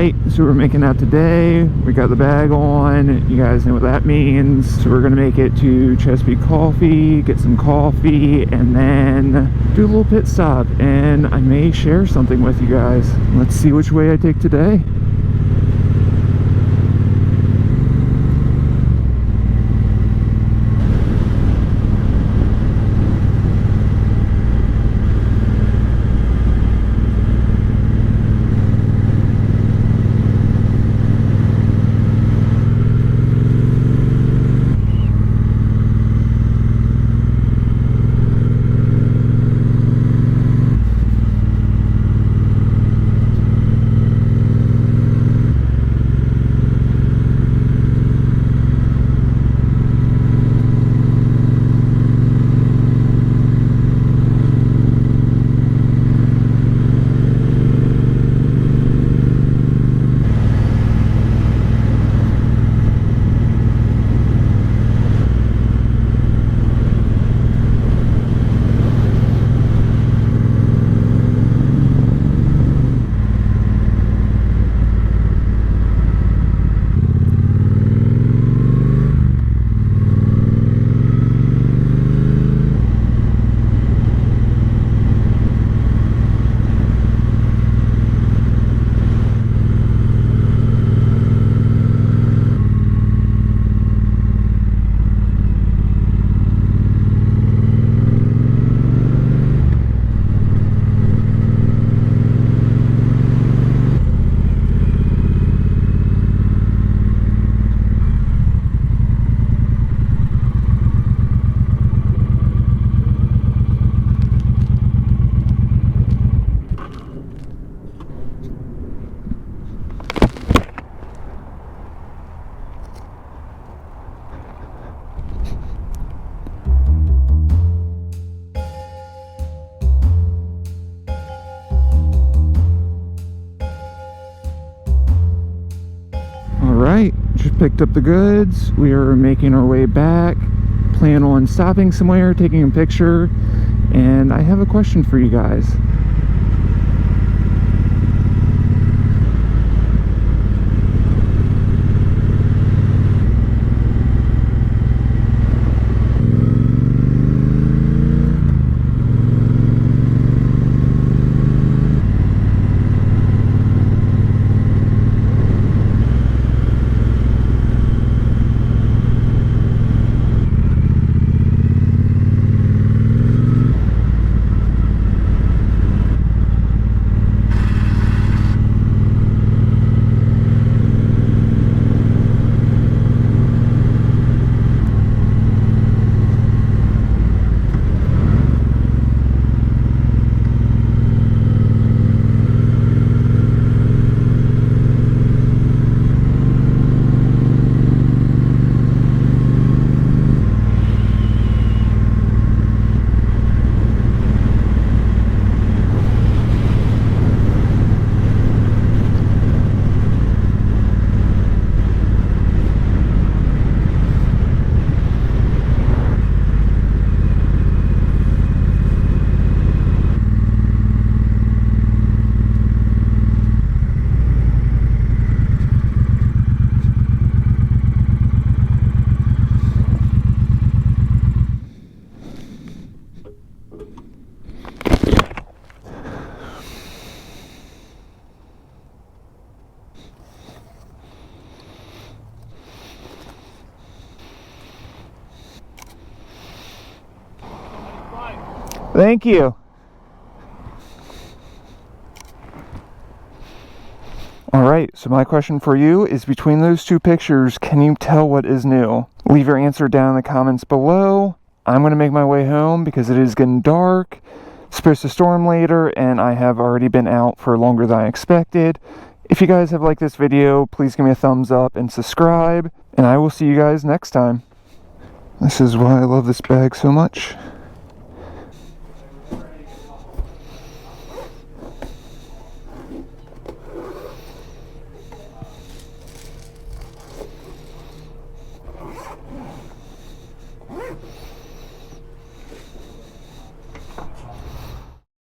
Alright, so we're making out today. We got the bag on. You guys know what that means. So we're gonna make it to Chesapeake Coffee, get some coffee, and then do a little pit stop. And I may share something with you guys. Let's see which way I take today. Alright, just picked up the goods. We are making our way back. Plan on stopping somewhere, taking a picture. And I have a question for you guys. Thank you. Alright, so my question for you is, between those two pictures, can you tell what is new? Leave your answer down in the comments below. I'm going to make my way home because it is getting dark. It's supposed to storm later, and I have already been out for longer than I expected. If you guys have liked this video, please give me a thumbs up and subscribe, and I will see you guys next time. This is why I love this bag so much.